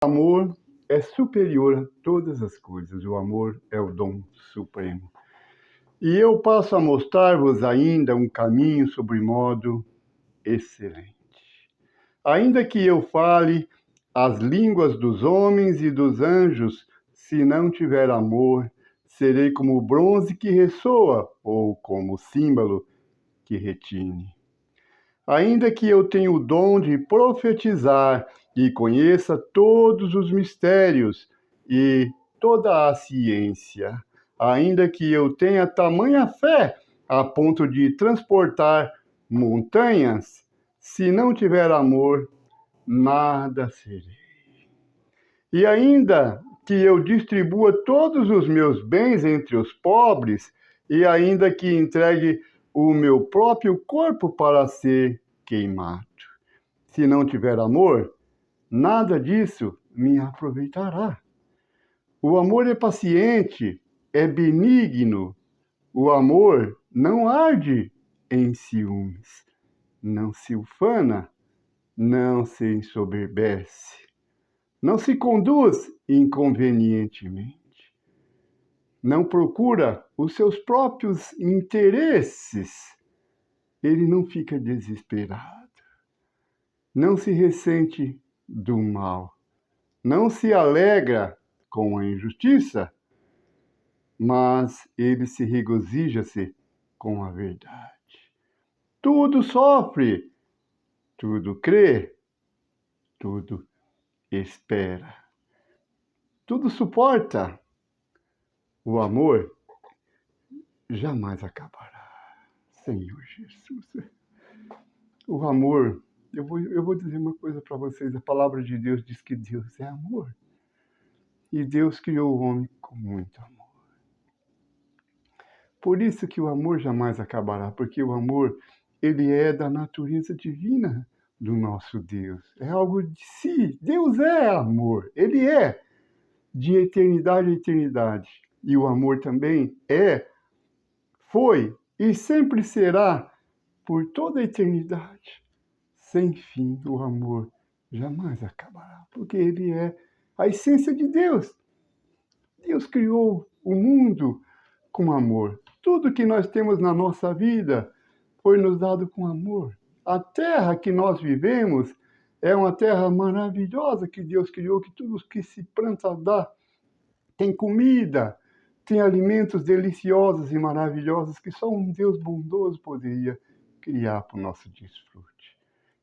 O amor é superior a todas as coisas. O amor é o dom supremo. E eu passo a mostrar-vos ainda um caminho sobre modo excelente. Ainda que eu fale as línguas dos homens e dos anjos, se não tiver amor, serei como o bronze que ressoa, ou como o símbolo que retine. Ainda que eu tenha o dom de profetizar e conheça todos os mistérios e toda a ciência, ainda que eu tenha tamanha fé a ponto de transportar montanhas, se não tiver amor, nada serei. E ainda que eu distribua todos os meus bens entre os pobres, e ainda que entregue o meu próprio corpo para ser queimado, se não tiver amor, nada disso me aproveitará. O amor é paciente, é benigno. O amor não arde em ciúmes, não se ufana, não se ensoberbece, não se conduz inconvenientemente, não procura os seus próprios interesses, ele não fica desesperado, não se ressente do mal, não se alegra com a injustiça, mas ele se regozija-se com a verdade. Tudo sofre, tudo crê, tudo espera, tudo suporta. O amor jamais acabará, Senhor Jesus. O amor, eu vou dizer uma coisa para vocês, a palavra de Deus diz que Deus é amor. E Deus criou o homem com muito amor. Por isso que o amor jamais acabará, porque o amor, ele é da natureza divina do nosso Deus. É algo de si. Deus é amor. Ele é de eternidade a eternidade. E o amor também foi e sempre será por toda a eternidade. Sem fim, o amor jamais acabará, porque ele é a essência de Deus. Deus criou o mundo com amor. Tudo que nós temos na nossa vida foi nos dado com amor. A terra que nós vivemos é uma terra maravilhosa que Deus criou, que tudo que se planta dá. Tem comida, tem alimentos deliciosos e maravilhosos que só um Deus bondoso poderia criar para o nosso desfrute.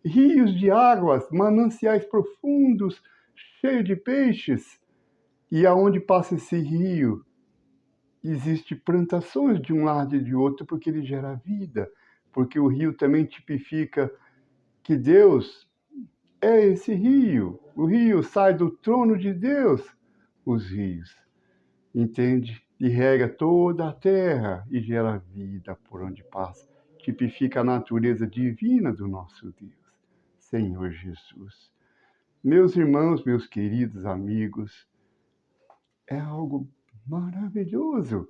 Rios de águas, mananciais profundos, cheios de peixes. E aonde passa esse rio, existem plantações de um lado e de outro, porque ele gera vida. Porque o rio também tipifica que Deus é esse rio. O rio sai do trono de Deus, os rios. Entende? E rega toda a terra e gera vida por onde passa. Tipifica a natureza divina do nosso Deus, Senhor Jesus. Meus irmãos, meus queridos amigos, é algo maravilhoso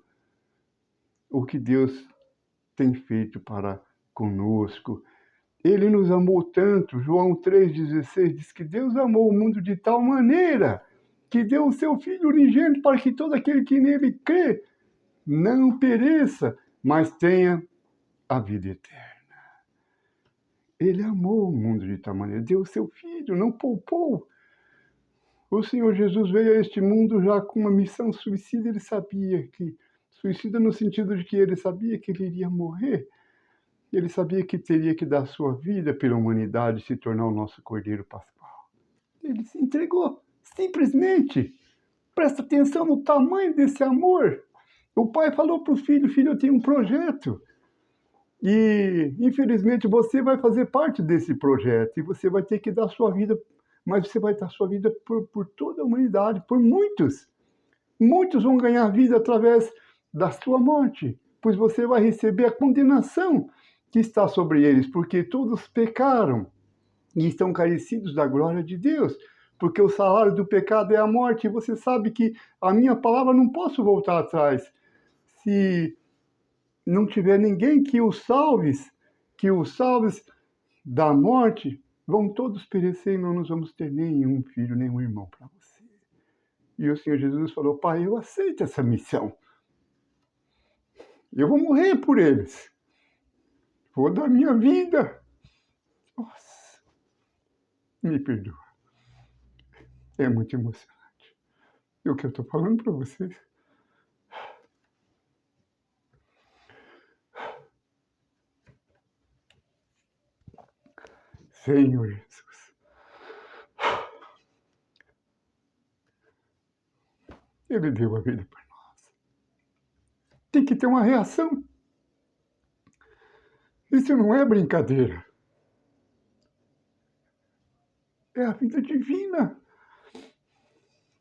o que Deus tem feito para conosco. Ele nos amou tanto. João 3,16 diz que Deus amou o mundo de tal maneira que deu o seu Filho unigênito para que todo aquele que nele crê não pereça, mas tenha a vida eterna. Ele amou o mundo de tal maneira, deu o seu Filho, não poupou. O Senhor Jesus veio a este mundo já com uma missão suicida. Ele sabia que, suicida no sentido de que ele sabia que ele iria morrer. Ele sabia que teria que dar sua vida pela humanidade e se tornar o nosso Cordeiro Pascual. Ele se entregou, simplesmente. Presta atenção no tamanho desse amor. O pai falou para o filho, filho, eu tenho um projeto. E, infelizmente, você vai fazer parte desse projeto. E você vai ter que dar sua vida, mas você vai dar sua vida por toda a humanidade, por muitos. Muitos vão ganhar vida através da sua morte, pois você vai receber a condenação que está sobre eles, porque todos pecaram e estão carecidos da glória de Deus, porque o salário do pecado é a morte, e você sabe que a minha palavra não posso voltar atrás. Se não tiver ninguém que o salves da morte, Vão todos perecer e não nós vamos ter nenhum filho, nenhum irmão para você. E o Senhor Jesus falou, Pai, eu aceito essa missão. Eu vou morrer por eles. Vou dar minha vida. Nossa, me perdoa. É muito emocionante. E o que eu estou falando para vocês? Senhor Jesus. Ele deu a vida por nós. Tem que ter uma reação. Isso não é brincadeira. É a vida divina.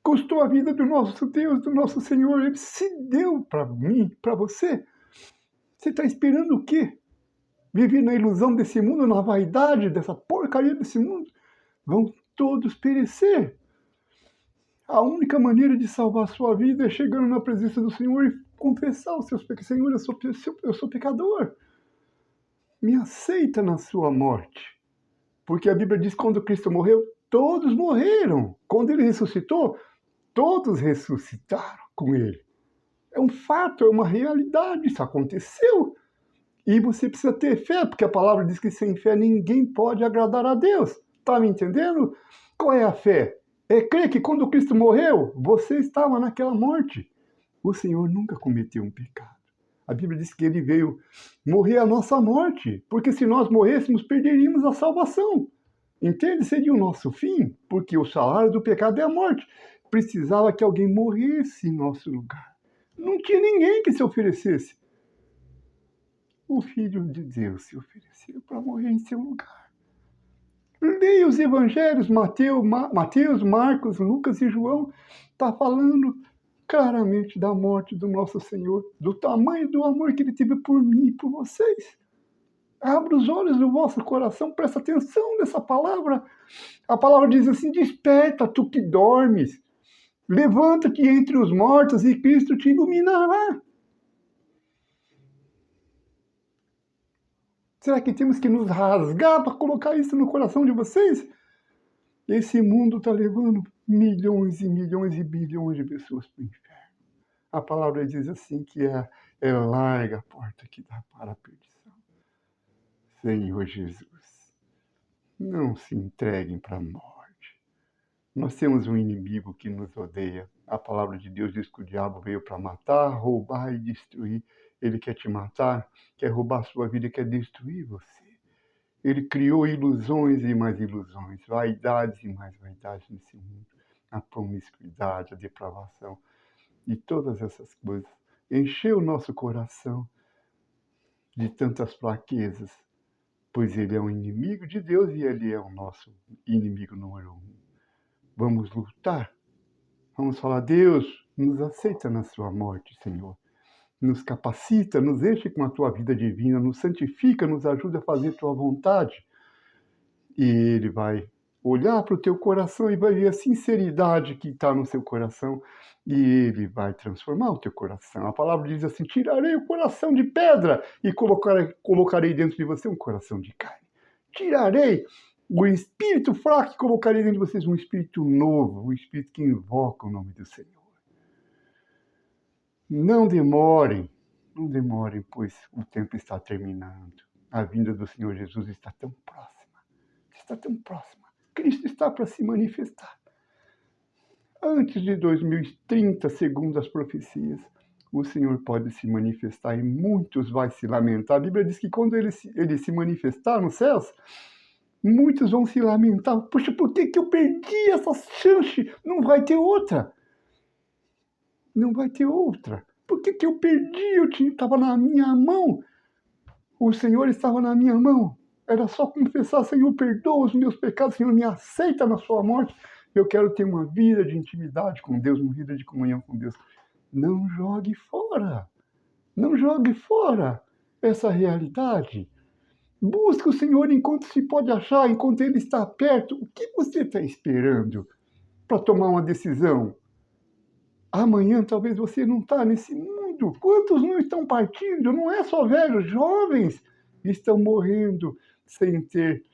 Custou a vida do nosso Deus, do nosso Senhor. Ele se deu para mim, para você. Você está esperando o quê? Viver na ilusão desse mundo, na vaidade dessa porcaria desse mundo? Vão todos perecer. A única maneira de salvar a sua vida é chegando na presença do Senhor e confessar os seus pecados. Senhor, eu sou pecador. Me aceita na sua morte. Porque a Bíblia diz que quando Cristo morreu, todos morreram. Quando ele ressuscitou, todos ressuscitaram com ele. É um fato, é uma realidade, isso aconteceu. E você precisa ter fé, porque a palavra diz que sem fé ninguém pode agradar a Deus. Está me entendendo? Qual é a fé? É crer que quando Cristo morreu, você estava naquela morte. O Senhor nunca cometeu um pecado. A Bíblia diz que ele veio morrer a nossa morte, porque se nós morrêssemos, perderíamos a salvação. Entende? Seria o nosso fim, porque o salário do pecado é a morte. Precisava que alguém morresse em nosso lugar. Não tinha ninguém que se oferecesse. O Filho de Deus se ofereceu para morrer em seu lugar. Leia os evangelhos, Mateus, Marcos, Lucas e João, está falando claramente da morte do nosso Senhor, do tamanho do amor que ele teve por mim e por vocês. Abra os olhos do vosso coração, presta atenção nessa palavra. A palavra diz assim, desperta, tu que dormes. Levanta-te entre os mortos e Cristo te iluminará. Será que temos que nos rasgar para colocar isso no coração de vocês? Esse mundo está levando milhões e milhões e bilhões de pessoas para o inferno. A palavra diz assim que é larga a porta que dá para a perdição. Senhor Jesus, não se entreguem para a morte. Nós temos um inimigo que nos odeia. A palavra de Deus diz que o diabo veio para matar, roubar e destruir. Ele quer te matar, quer roubar a sua vida, quer destruir você. Ele criou ilusões e mais ilusões, vaidades e mais vaidades nesse mundo. A promiscuidade, a depravação e todas essas coisas. Encheu o nosso coração de tantas fraquezas, pois ele é um inimigo de Deus e ele é o nosso inimigo número 1. Vamos lutar. Vamos falar, Deus, nos aceita na sua morte, Senhor. Nos capacita, nos enche com a tua vida divina, nos santifica, nos ajuda a fazer tua vontade. E ele vai olhar para o teu coração e vai ver a sinceridade que está no seu coração e ele vai transformar o teu coração. A palavra diz assim, tirarei o coração de pedra e colocarei dentro de você um coração de carne. Tirarei o espírito fraco e colocarei dentro de vocês um espírito novo, um espírito que invoca o nome do Senhor. Não demorem, pois o tempo está terminando. A vinda do Senhor Jesus está tão próxima. Cristo está para se manifestar. Antes de 2030, segundo as profecias, o Senhor pode se manifestar e muitos vão se lamentar. A Bíblia diz que quando ele se manifestar nos céus, muitos vão se lamentar. Poxa, por que eu perdi essa chance? Não vai ter outra. Não vai ter outra. Por que eu perdi? Eu estava na minha mão. O Senhor estava na minha mão. Era só confessar, Senhor, perdoa os meus pecados, Senhor, me aceita na sua morte. Eu quero ter uma vida de intimidade com Deus, uma vida de comunhão com Deus. Não jogue fora. Não jogue fora essa realidade. Busque o Senhor enquanto se pode achar, enquanto Ele está perto. O que você está esperando para tomar uma decisão? Amanhã talvez você não está nesse mundo. Quantos não estão partindo? Não é só velhos, jovens estão morrendo sem ter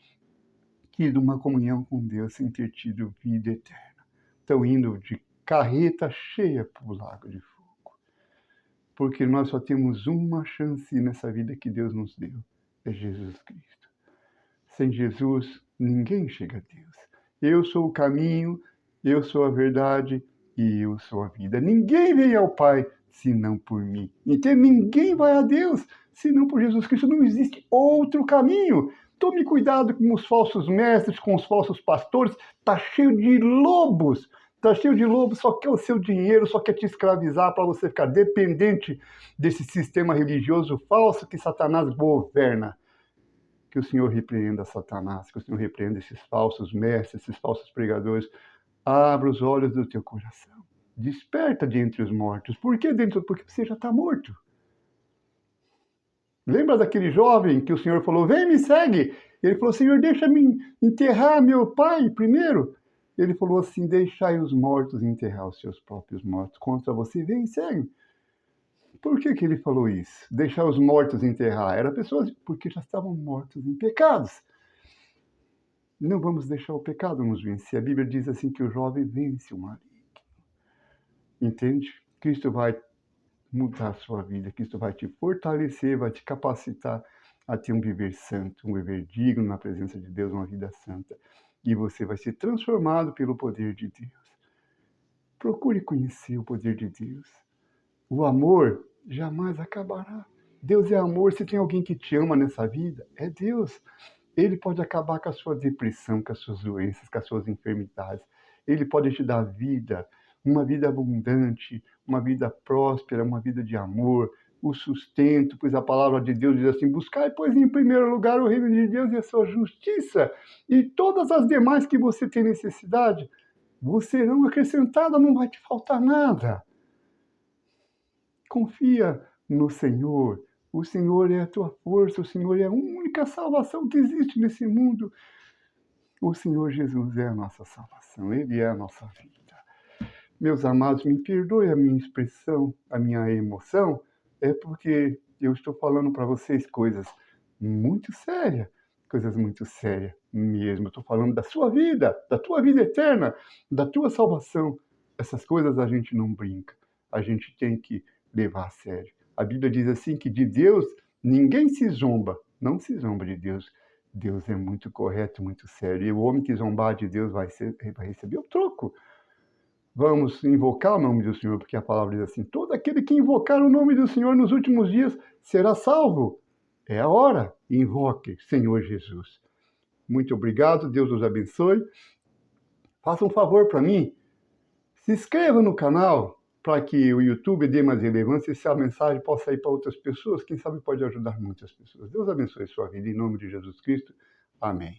tido uma comunhão com Deus, sem ter tido vida eterna. Estão indo de carreta cheia para o lago de fogo. Porque nós só temos uma chance nessa vida que Deus nos deu. É Jesus Cristo. Sem Jesus, ninguém chega a Deus. Eu sou o caminho, eu sou a verdade e eu sou a vida. Ninguém vem ao Pai senão por mim. Então ninguém vai a Deus senão por Jesus Cristo. Não existe outro caminho. Tome cuidado com os falsos mestres, com os falsos pastores. Está cheio de lobos. Está cheio de lobos, só quer o seu dinheiro, só quer te escravizar para você ficar dependente desse sistema religioso falso que Satanás governa. Que o Senhor repreenda Satanás, que o Senhor repreenda esses falsos mestres, esses falsos pregadores. Abra os olhos do teu coração. Desperta de entre os mortos. Por que dentro? Porque você já está morto. Lembra daquele jovem que o Senhor falou, vem, me segue. Ele falou, Senhor, deixa-me enterrar meu pai primeiro. Ele falou assim, deixai os mortos enterrar os seus próprios mortos. Contra você, vem e segue. Por que ele falou isso? Deixar os mortos enterrar. Era pessoas porque já estavam mortos em pecados. Não vamos deixar o pecado nos vencer. A Bíblia diz assim que o jovem vence o maligno. Entende? Cristo vai mudar a sua vida. Cristo vai te fortalecer, vai te capacitar a ter um viver santo, um viver digno na presença de Deus, uma vida santa. E você vai ser transformado pelo poder de Deus. Procure conhecer o poder de Deus. O amor jamais acabará. Deus é amor. Se tem alguém que te ama nessa vida, é Deus. Ele pode acabar com a sua depressão, com as suas doenças, com as suas enfermidades. Ele pode te dar vida, uma vida abundante, uma vida próspera, uma vida de amor, o sustento, pois a palavra de Deus diz assim, buscai, pois, em primeiro lugar o reino de Deus e a sua justiça, e todas as demais que você tem necessidade, você não acrescentada, não vai te faltar nada. Confia no Senhor. O Senhor é a tua força, o Senhor é a única salvação que existe nesse mundo. O Senhor Jesus é a nossa salvação, Ele é a nossa vida. Meus amados, me perdoe a minha expressão, a minha emoção, é porque eu estou falando para vocês coisas muito sérias mesmo. Estou falando da sua vida, da tua vida eterna, da tua salvação. Essas coisas a gente não brinca, a gente tem que levar a sério. A Bíblia diz assim que de Deus ninguém se zomba, não se zomba de Deus. Deus é muito correto, muito sério. E o homem que zombar de Deus vai receber o troco. Vamos invocar o nome do Senhor, porque a palavra diz assim, todo aquele que invocar o nome do Senhor nos últimos dias será salvo. É a hora, invoque, Senhor Jesus. Muito obrigado, Deus os abençoe. Faça um favor para mim, se inscreva no canal, para que o YouTube dê mais relevância e essa mensagem possa ir para outras pessoas, quem sabe pode ajudar muitas pessoas. Deus abençoe a sua vida, em nome de Jesus Cristo. Amém.